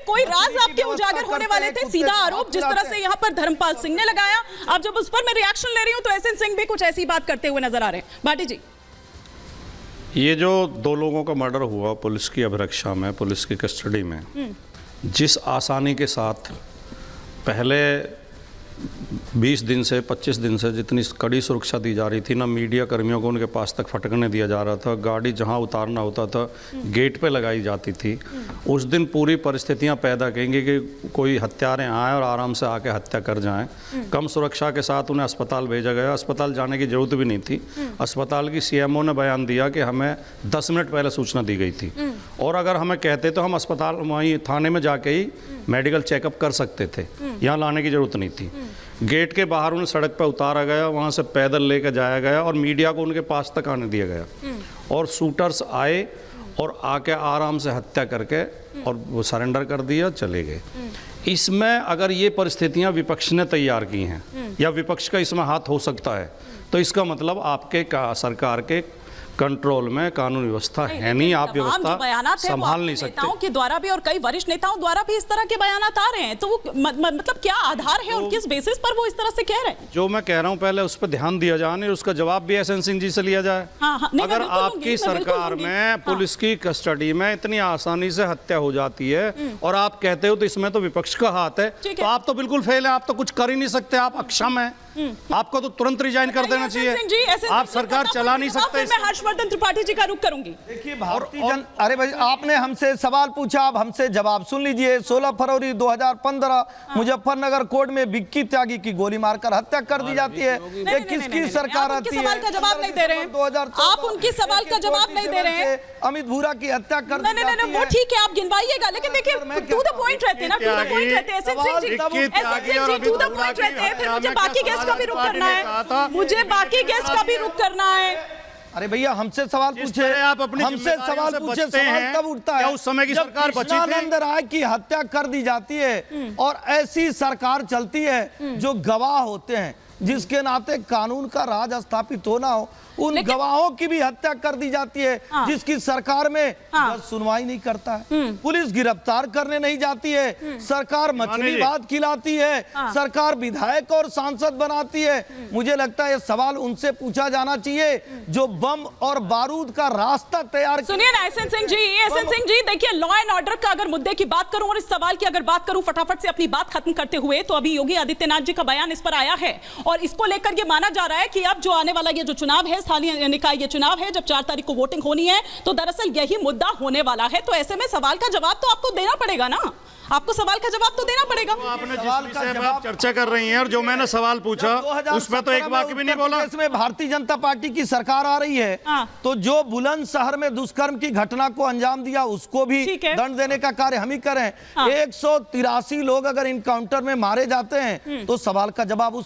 कोई राज आपके उजागर होने वाले थे, सीधा आरोप जिस तरह से यहाँ पर धर्मपाल सिंह ने लगाया। अब जब उस पर मैं रिएक्शन ले रही हूँ तो एसएन सिंह भी कुछ ऐसी बात करते हुए नजर आ रहे हैं। भाटी जी, ये जो 2 लोगों का मर्डर हुआ पुलिस की अभिरक्षा में, पुलिस की कस्टडी में, जिस आसानी के साथ पहले 20 दिन से 25 दिन से जितनी कड़ी सुरक्षा दी जा रही थी ना, मीडिया कर्मियों को उनके पास तक फटकने दिया जा रहा था, गाड़ी जहां उतारना होता था गेट पे लगाई जाती थी, उस दिन पूरी परिस्थितियां पैदा करेंगे कि कोई हत्यारे आए और आराम से आके हत्या कर जाएं। कम सुरक्षा के साथ उन्हें अस्पताल भेजा गया, अस्पताल जाने की जरूरत भी नहीं थी। अस्पताल की सीएमओ ने बयान दिया कि हमें 10 मिनट पहले सूचना दी गई थी, और अगर हमें कहते तो हम अस्पताल वहीं थाने में जाके ही मेडिकल चेकअप कर सकते थे, यहाँ लाने की जरूरत नहीं थी। गेट के बाहर उन्हें सड़क पर उतारा गया, वहाँ से पैदल लेकर जाया गया और मीडिया को उनके पास तक आने दिया गया, और शूटर्स आए और आके आराम से हत्या करके और वो सरेंडर कर दिया, चले गए। इसमें अगर ये परिस्थितियां विपक्ष ने तैयार की हैं या विपक्ष का इसमें हाथ हो सकता है, तो इसका मतलब आपके सरकार के कंट्रोल में कानून व्यवस्था है नहीं, आप व्यवस्था संभाल नहीं सकते। नेताओं के द्वारा भी और कई वरिष्ठ नेताओं द्वारा भी इस तरह के बयानात आ रहे हैं, तो वो मतलब क्या आधार है और किस बेसिस पर वो इस तरह से कह रहे हैं? जो मैं कह रहा हूं पहले उस पर ध्यान दिया जाए, उसका जवाब भी एसएन सिंह जी से लिया जाए। अगर आपकी सरकार में पुलिस की कस्टडी में इतनी आसानी से हत्या हो जाती है और आप कहते हो तो इसमें तो विपक्ष का हाथ है, तो आप तो बिल्कुल फेल है, आप तो कुछ कर ही नहीं सकते, आप अक्षम है, आपको तो तुरंत रिजाइन कर देना चाहिए। आप सरकार चला नहीं सकते। मैं हर्षवर्धन त्रिपाठी जी का रुख करूंगी। देखिए अरे भाई, आपने हमसे सवाल पूछा, आप हमसे जवाब सुन लीजिए। 16 फरवरी 2015 मुजफ्फरनगर कोर्ट में विक्की त्यागी की गोली मारकर हत्या कर दी जाती है। ये किसकी सरकार आती है? सवाल का जवाब नहीं दे रहे हैं आप, उनके सवाल का जवाब नहीं दे रहे हैं। अमित भूरा की हत्या कर दी जाती है। वो ठीक है, आप गिनवाइएगा, लेकिन देखिए टू द पॉइंट रहते हैं ना, टू द पॉइंट रहते हैं। SN Singh ji to the point रहते हैं। फिर मुझे बाकी गेस्ट का भी रुख करना है, मुझे बाकी गेस्ट का भी रुख करना है। अरे भैया, हमसे सवाल पूछे, आप अपनी हमसे सवाल पूछे, सवाल तब उठता है उस समय की सरकार बची थी। कृष्णानंद राय की हत्या कर दी जाती है और ऐसी सरकार चलती है जो गवाह होते हैं, जिसके नाते कानून का राज स्थापित होना हो, उन गवाहों की भी हत्या कर दी जाती है, जिसकी सरकार में सुनवाई नहीं करता है, पुलिस गिरफ्तार करने नहीं जाती है, सरकार मछली भात खिलाती है, सरकार विधायक और सांसद बनाती है। मुझे लगता है ये सवाल उनसे पूछा जाना चाहिए जो बम और बारूद का रास्ता तैयार। सुनिए ना एसएन सिंह जी, देखिए लॉ एंड ऑर्डर का अगर मुद्दे की बात करूं और इस सवाल की अगर बात करूं फटाफट से अपनी बात खत्म करते हुए, तो अभी योगी आदित्यनाथ जी का बयान इस पर आया है और इसको लेकर ये माना जा रहा है कि अब जो आने वाला ये जो चुनाव है, स्थानीय निकाय ये चुनाव है, जब 4 तारीख को वोटिंग होनी है, तो दरअसल यही मुद्दा होने वाला है। तो ऐसे में सवाल का जवाब तो आपको देना पड़ेगा ना, आपको सवाल का जवाब तो देना पड़ेगा। आपने जिस विषय पर चर्चा कर रही हैं और जो मैंने सवाल पूछा उस पर तो एक वाक्य भी नहीं बोला। इसमें भारतीय जनता पार्टी की सरकार आ रही है, तो जो बुलंदशहर में दुष्कर्म की घटना को अंजाम दिया उसको भी दंड देने का कार्य हम ही करें। 183 लोग अगर इनकाउंटर में मारे जाते हैं तो सवाल का जवाब उस